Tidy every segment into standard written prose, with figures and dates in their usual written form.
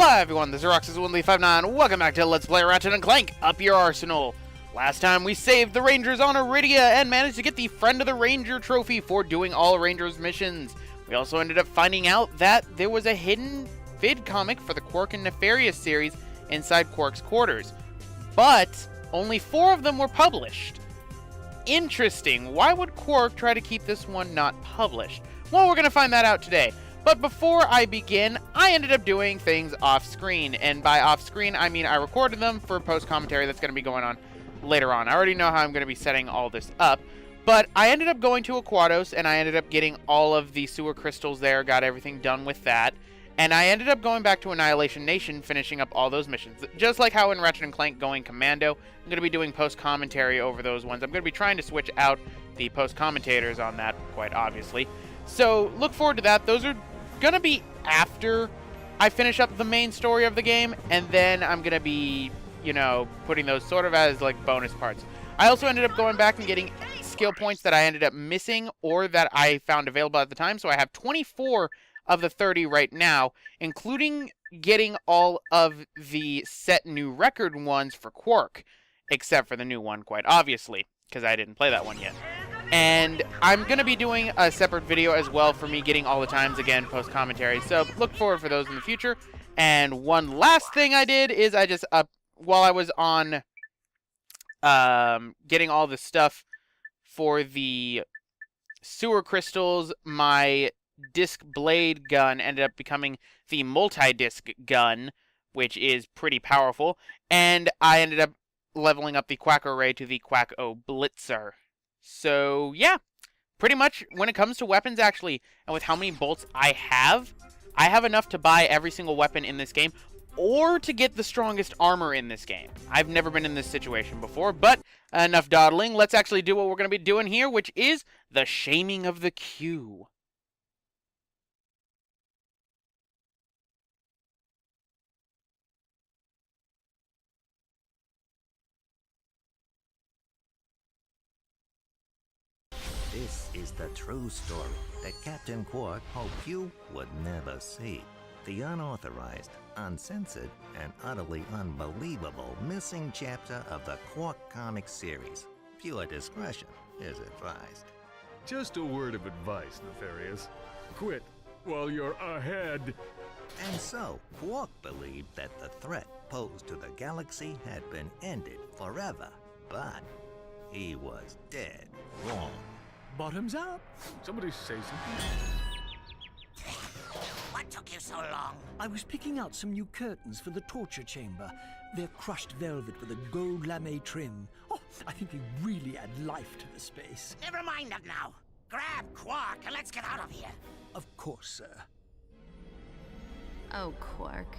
Hello everyone, this is Roxas159. Welcome back to Let's Play Ratchet Clank, Up Your Arsenal. Last time we saved the Rangers on Iridia and managed to get the Friend of the Ranger trophy for doing all Rangers missions. We also ended up finding out that there was a hidden vid comic for the Qwark and Nefarious series inside Qwark's quarters. But only 4 of them were published. Interesting, why would Qwark try to keep this one not published? Well, we're going to find that out today. But before I begin, I ended up doing things off-screen. And by off-screen, I mean I recorded them for post-commentary that's going to be going on later on. I already know how I'm going to be setting all this up. But I ended up going to Aquados, and I ended up getting all of the sewer crystals there, got everything done with that. And I ended up going back to Annihilation Nation, finishing up all those missions. Just like how in Ratchet Clank going commando, I'm going to be doing post-commentary over those ones. I'm going to be trying to switch out the post-commentators on that, quite obviously. So look forward to that. Those are going to be after I finish up the main story of the game, and then I'm going to be, you know, putting those sort of as like bonus parts. I also ended up going back and getting skill points that I ended up missing or that I found available at the time. So I have 24 of the 30 right now, including getting all of the set new record ones for Qwark, except for the new one, quite obviously, because I didn't play that one yet. And I'm going to be doing a separate video as well for me getting all the times, again, post-commentary. So look forward for those in the future. And one last thing I did is I just, while I was on getting all the stuff for the sewer crystals, my disc blade gun ended up becoming the multi-disc gun, which is pretty powerful. And I ended up leveling up the Quack-O Ray to the Quack-O Blitzer. So, yeah, pretty much when it comes to weapons, actually, and with how many bolts I have enough to buy every single weapon in this game, or to get the strongest armor in this game. I've never been in this situation before, but enough dawdling. Let's actually do what we're going to be doing here, which is the shaming of the Q. This is the true story that Captain Qwark hoped you would never see. The unauthorized, uncensored, and utterly unbelievable missing chapter of the Qwark comic series. Pure discretion is advised. Just a word of advice, Nefarious. Quit while you're ahead. And so, Qwark believed that the threat posed to the galaxy had been ended forever. But he was dead wrong. Bottoms up. Somebody say something. What took you so long? I was picking out some new curtains for the torture chamber. They're crushed velvet with a gold lame trim. Oh, I think they really add life to the space. Never mind that now. Grab Qwark and let's get out of here. Of course, sir. Oh, Qwark.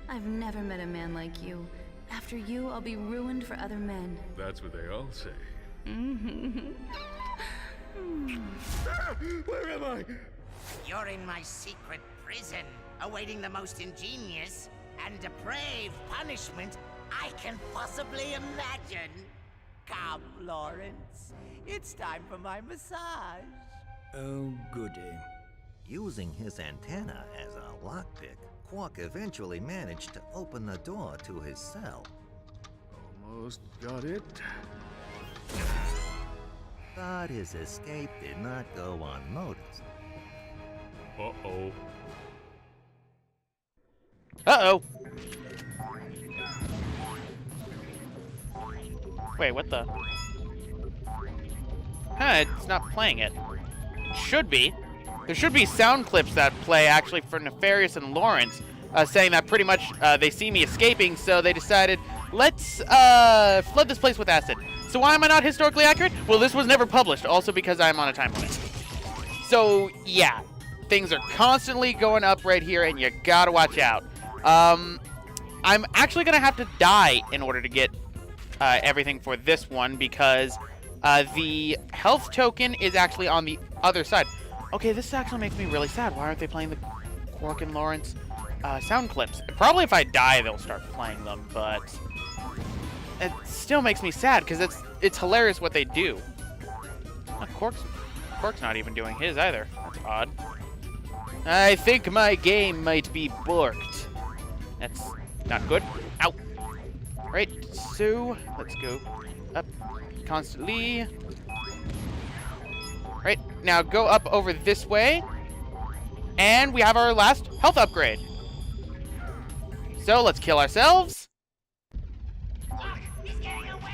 I've never met a man like you. After you, I'll be ruined for other men. That's what they all say. Where am I? You're in my secret prison, awaiting the most ingenious and depraved punishment I can possibly imagine. Come, Lawrence. It's time for my massage. Oh, goody. Using his antenna as a lockpick, Qwark eventually managed to open the door to his cell. Almost got it. But his escape did not go unnoticed. Uh-oh. Uh-oh. Wait, what the? Huh, it's not playing it. It should be. There should be sound clips that play, actually, for Nefarious and Lawrence, saying that pretty much they see me escaping, so they decided, let's flood this place with acid. So why am I not historically accurate? Well, this was never published, also because I'm on a time limit. So, yeah. Things are constantly going up right here, and you gotta watch out. I'm actually gonna have to die in order to get everything for this one, because the health token is actually on the other side. Okay, this actually makes me really sad. Why aren't they playing the Qwark and Lawrence sound clips? Probably if I die, they'll start playing them, but it still makes me sad, because it's hilarious what they do. Qwark's not even doing his either. That's odd. I think my game might be borked. That's not good. Ow. Right, so let's go up constantly. Right, now go up over this way. And we have our last health upgrade. So let's kill ourselves. He's getting away!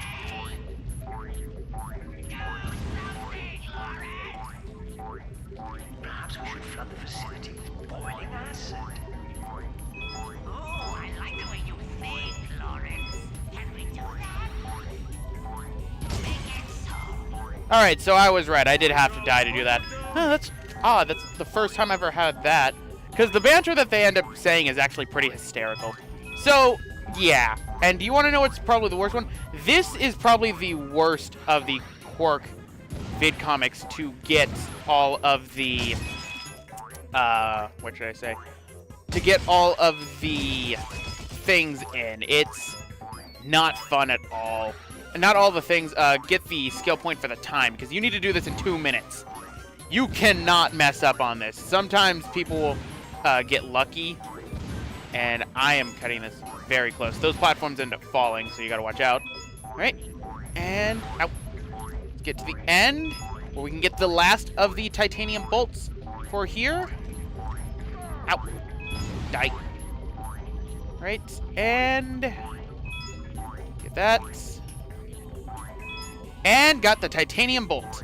Perhaps we should flood the facility with boiling acid. Oh, I like the way you think, Lawrence. Can we do that? Make it so. Alright, so I was right. I did have to die to do that. Huh, that's odd. That's the first time I've ever had that. Because the banter that they end up saying is actually pretty hysterical. So, yeah. And do you want to know what's probably the worst one? This is probably the worst of the Qwark vid comics to get all of the... what should I say? To get all of the things in. It's not fun at all. And not all the things. Get the skill point for the time, because you need to do this in 2 minutes. You cannot mess up on this. Sometimes people will get lucky, and I am cutting this very close. Those platforms end up falling, so you gotta watch out. Alright, and out. Let's get to the end, where we can get the last of the titanium bolts for here. Out. Die. Right, and get that. And got the titanium bolt.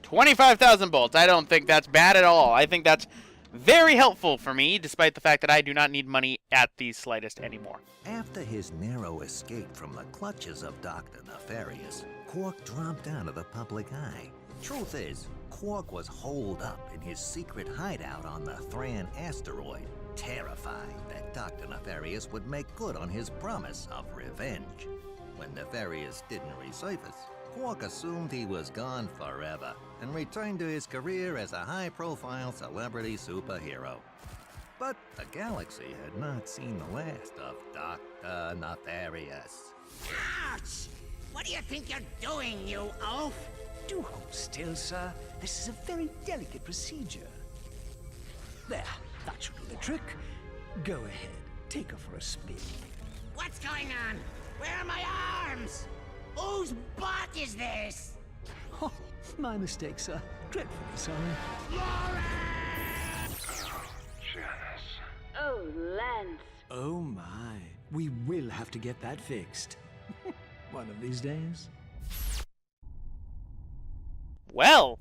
$25,000 bolts. I don't think that's bad at all. I think that's very helpful for me, despite the fact that I do not need money at the slightest anymore. After his narrow escape from the clutches of Dr. Nefarious, Qwark dropped out of the public eye. Truth is, Qwark was holed up in his secret hideout on the Thran asteroid, terrified that Dr. Nefarious would make good on his promise of revenge. When Nefarious didn't resurface, Qwark assumed he was gone forever and returned to his career as a high-profile celebrity superhero. But the galaxy had not seen the last of Dr. Nefarious. Ouch! What do you think you're doing, you oaf? Do hold still, sir. This is a very delicate procedure. There, that should do the trick. Go ahead, take her for a spin. What's going on? Where are my arms? Whose butt is this? Oh, my mistake, sir. Dreadfully sorry. Oh, Lance. Oh my, we will have to get that fixed. One of these days. Well,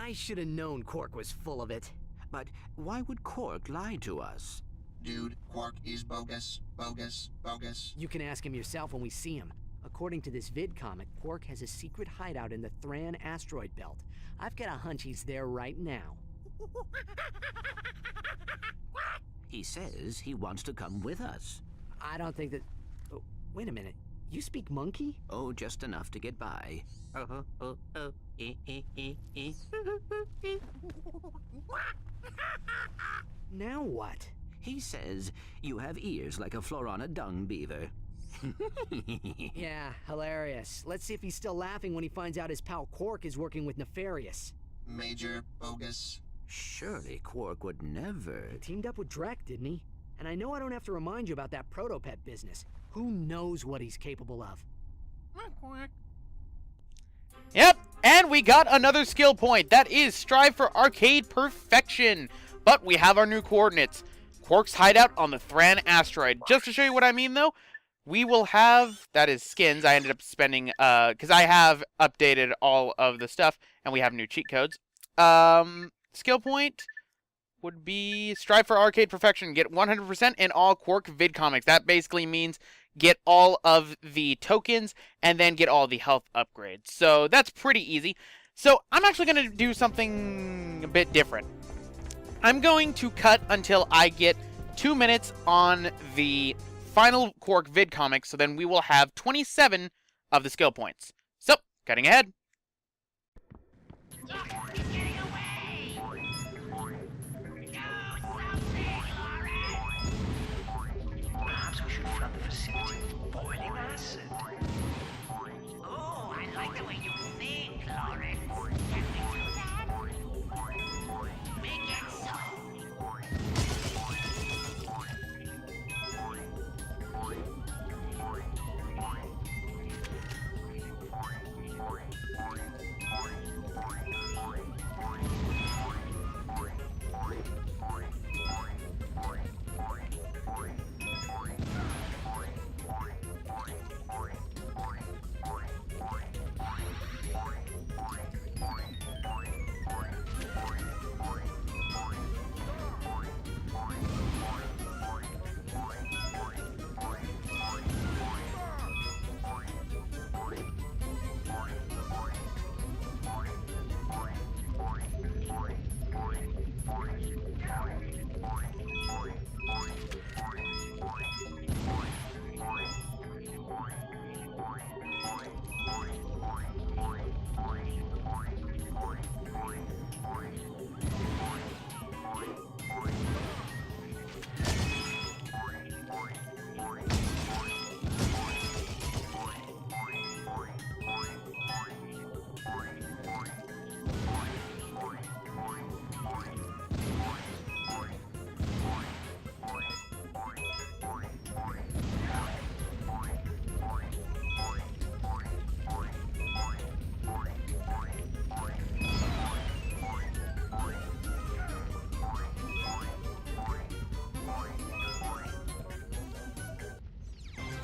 I should have known Qwark was full of it. But why would Qwark lie to us? Dude, Qwark is bogus, bogus, bogus. You can ask him yourself when we see him. According to this vid comic, Qwark has a secret hideout in the Thran asteroid belt. I've got a hunch he's there right now. He says he wants to come with us. I don't think that... Oh, wait a minute. You speak monkey? Oh, just enough to get by. Now what? He says you have ears like a Florana dung beaver. Yeah, hilarious. Let's see if he's still laughing when he finds out his pal Qwark is working with Nefarious. Major bogus. Surely Qwark would never... He teamed up with Drek, didn't he? And I know I don't have to remind you about that protopet business. Who knows what he's capable of? yep, and we got another skill point. That is Strive for Arcade Perfection. But we have our new coordinates. Qwark's hideout on the Thran asteroid. Just to show you what I mean, though, we will have, that is skins. I ended up spending, because I have updated all of the stuff, and we have new cheat codes. Skill point would be Strive for Arcade Perfection. Get 100% in all Qwark vid comics. That basically means get all of the tokens and then get all the health upgrades. So that's pretty easy. So I'm actually going to do something a bit different. I'm going to cut until I get 2 minutes on the final Qwark vid comic, so then we will have 27 of the skill points. So, cutting ahead. Look, he's getting away! Do something!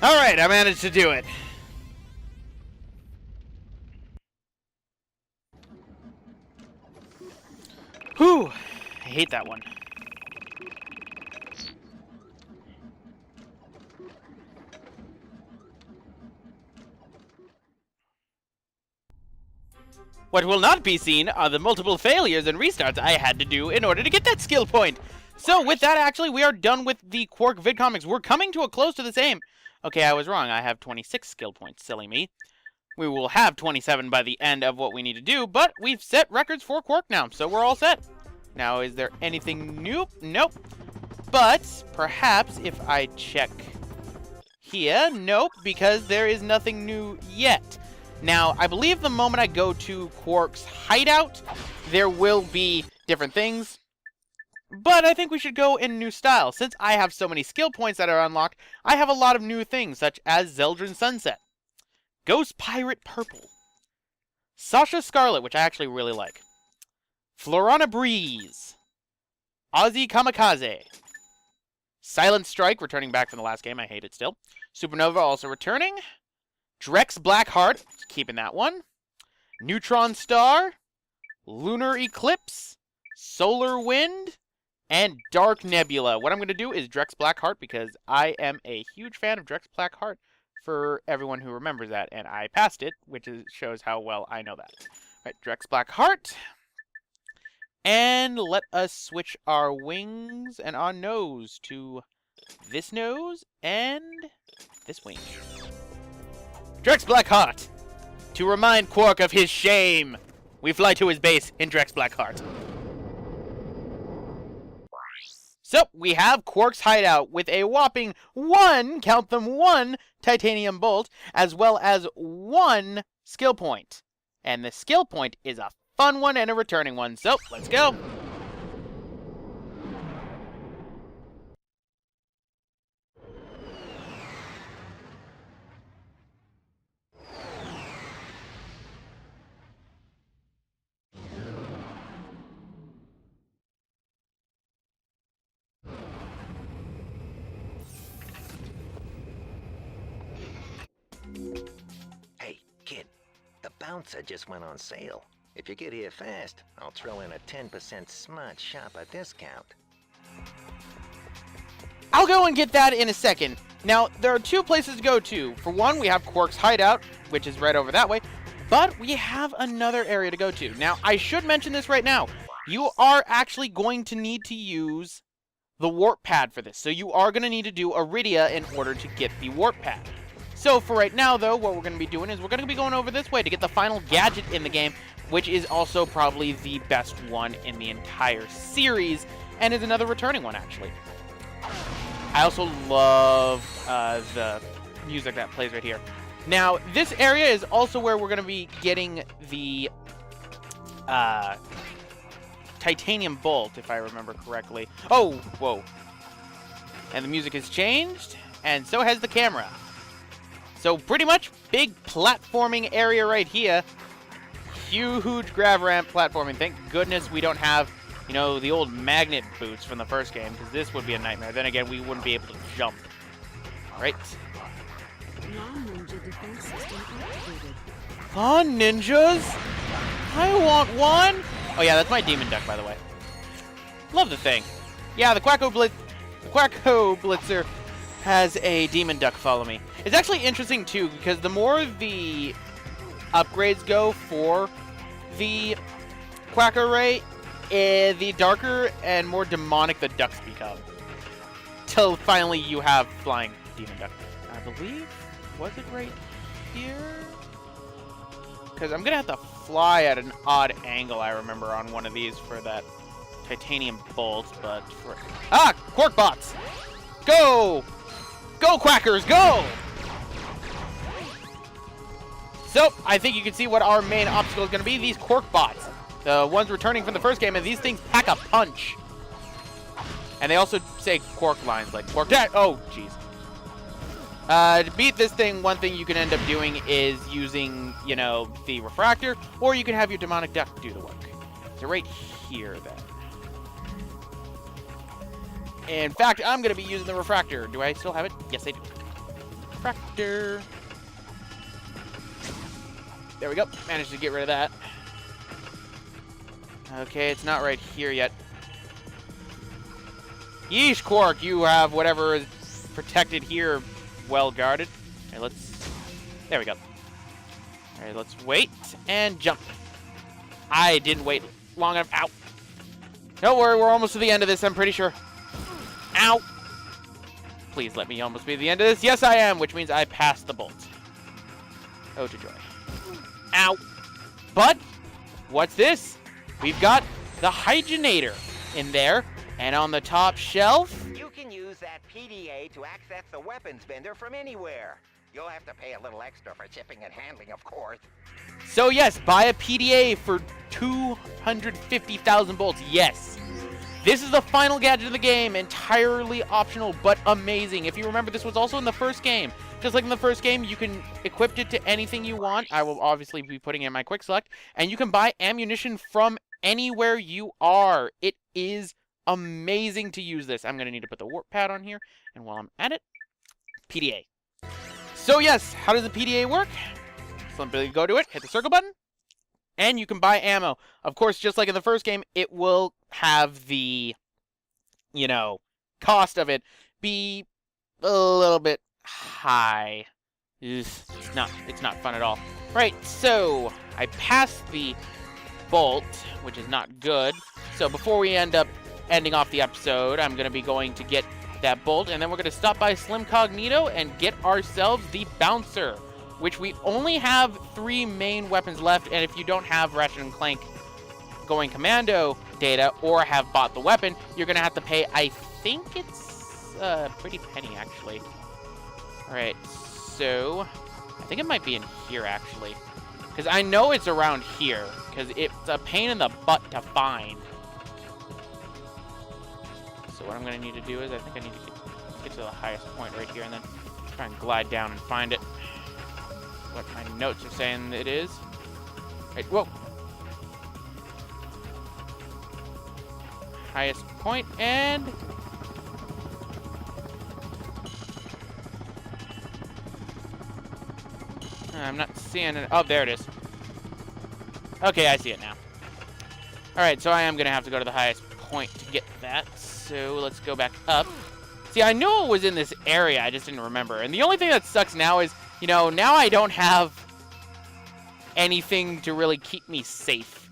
Alright, I managed to do it. Whew. I hate that one. What will not be seen are the multiple failures and restarts I had to do in order to get that skill point. So with that, actually, we are done with the Qwark vidcomics. We're coming to a close to the same. Okay, I was wrong. I have 26 skill points. Silly me. We will have 27 by the end of what we need to do, but we've set records for Qwark now, so we're all set. Now, is there anything new? Nope. But perhaps if I check here, nope, because there is nothing new yet. Now, I believe the moment I go to Qwark's hideout, there will be different things. But I think we should go in new style. Since I have so many skill points that are unlocked, I have a lot of new things, such as Zeldrin Sunset, Ghost Pirate Purple, Sasha Scarlet, which I actually really like, Florana Breeze, Ozzy Kamikaze, Silent Strike, returning back from the last game, I hate it still, Supernova also returning, Drex Blackheart, keeping that one, Neutron Star, Lunar Eclipse, Solar Wind, and Dark Nebula. What I'm going to do is Drex Blackheart, because I am a huge fan of Drex Blackheart, for everyone who remembers that, and I passed it, which shows how well I know that. All right, Drex Blackheart. And let us switch our wings and our nose to this nose and this wing. Drex Blackheart! To remind Qwark of his shame, we fly to his base in Drex Blackheart. So, we have Qwark's hideout with a whopping count them, one titanium bolt, as well as 1 skill point. And the skill point is a fun one and a returning one, so let's go. Hey, kid, the bouncer just went on sale. If you get here fast, I'll throw in a 10% smart shopper discount. I'll go and get that in a second. Now, there are 2 places to go to. For one, we have Qwark's hideout, which is right over that way. But we have another area to go to. Now, I should mention this right now. You are actually going to need to use the warp pad for this. So you are going to need to do Iridia in order to get the warp pad. So for right now, though, what we're going to be doing is we're going to be going over this way to get the final gadget in the game, which is also probably the best one in the entire series, and is another returning one, actually. I also love the music that plays right here. Now, this area is also where we're going to be getting the titanium bolt, if I remember correctly. Oh, whoa. And the music has changed, and so has the camera. So pretty much big platforming area right here. Huge grav ramp platforming. Thank goodness we don't have, you know, the old magnet boots from the first game, because this would be a nightmare. Then again, we wouldn't be able to jump. Right? Fun ninjas! I want one! Oh yeah, that's my demon duck, by the way. Love the thing. Yeah, the Quacko Blitzer has a demon duck follow me. It's actually interesting too, because the more the upgrades go for the Quacko Ray, the darker and more demonic the ducks become. Till finally you have flying demon duck. I believe, was it right here? Because I'm gonna have to fly at an odd angle, I remember, on one of these for that titanium bolt, but for... Ah! Qwark bots! Go! Go, Quackers, go! So, I think you can see what our main obstacle is going to be. These Qwark bots. The ones returning from the first game, and these things pack a punch. And they also say Qwark lines, like Qwark that. Oh, jeez. To beat this thing, one thing you can end up doing is using, you know, the refractor, or you can have your demonic duck do the work. So right here, then. In fact, I'm going to be using the refractor. Do I still have it? Yes, I do. refractor. There we go. Managed to get rid of that. Okay, it's not right here yet. Yeesh, Qwark, you have whatever is protected here well guarded. Okay, let's... There we go. Alright, let's wait and jump. I didn't wait long enough. Ow. Don't worry, we're almost to the end of this, I'm pretty sure. Ow. Please let me almost be at the end of this. Yes, I am, which means I passed the bolt. Oh, to joy. Ow. But, what's this? We've got the Hygienator in there, and on the top shelf... You can use that PDA to access the weapons vendor from anywhere. You'll have to pay a little extra for shipping and handling, of course. So yes, buy a PDA for 250,000 bolts. Yes. This is the final gadget of the game, entirely optional, but amazing. If you remember, this was also in the first game. Just like in the first game, you can equip it to anything you want. I will obviously be putting in my quick select. And you can buy ammunition from anywhere you are. It is amazing to use this. I'm going to need to put the warp pad on here. And while I'm at it, PDA. So yes, how does the PDA work? Simply go to it, hit the circle button, and you can buy ammo. Of course, just like in the first game, it will have the, you know, cost of it be a little bit high. It's not fun at all. Right, so I passed the bolt, which is not good. So before we end up ending off the episode, I'm going to be going to get that bolt, and then we're going to stop by Slim Cognito and get ourselves the Bouncer, which we only have 3 main weapons left, and if you don't have Ratchet and Clank going commando data or have bought the weapon, you're going to have to pay, I think it's a pretty penny, actually. Alright, so I think it might be in here, actually, because I know it's around here, because it's a pain in the butt to find. So what I'm going to need to do is I think I need to get to the highest point right here and then try and glide down and find it. What my notes are saying it is. Right, whoa. Highest point and... I'm not seeing it. Oh, there it is. Okay, I see it now. Alright, so I am going to have to go to the highest point to get that. So let's go back up. See, I knew it was in this area, I just didn't remember. And the only thing that sucks now is, you know, now I don't have anything to really keep me safe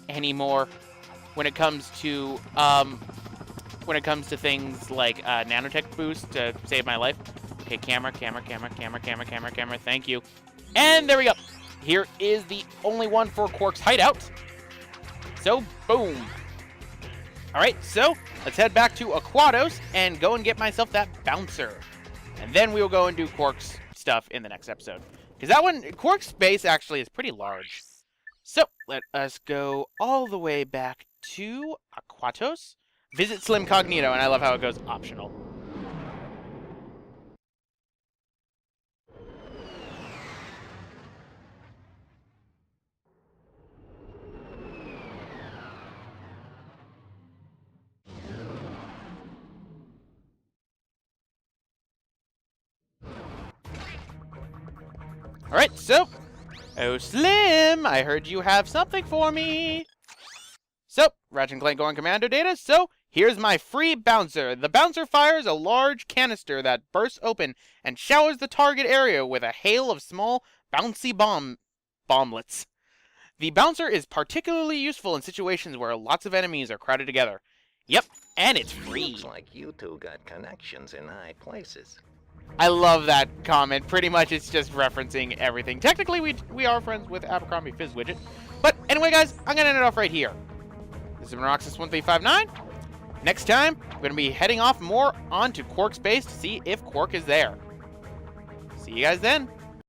anymore when it comes to things like nanotech boost to save my life. Okay, camera, thank you. And there we go. Here is the only one for Qwark's hideout. So, boom. Alright, so let's head back to Aquatos and go and get myself that Bouncer. And then we will go and do Qwark's stuff in the next episode. Because that one, Qwark's base actually is pretty large. So, let us go all the way back to Aquatos. Visit Slim Cognito, and I love how it goes optional. Alright, so, oh Slim, I heard you have something for me. So, Ratchet and Clank going commando data, so here's my free Bouncer. The Bouncer fires a large canister that bursts open and showers the target area with a hail of small, bouncy bomblets. The Bouncer is particularly useful in situations where lots of enemies are crowded together. Yep, and it's free. Looks like you two got connections in high places. I love that comment. Pretty much it's just referencing everything. Technically, we are friends with Abercrombie Fizzwidget. But anyway, guys, I'm going to end it off right here. This is Roxas1359. Next time, we're going to be heading off more onto Qwark's base to see if Qwark is there. See you guys then.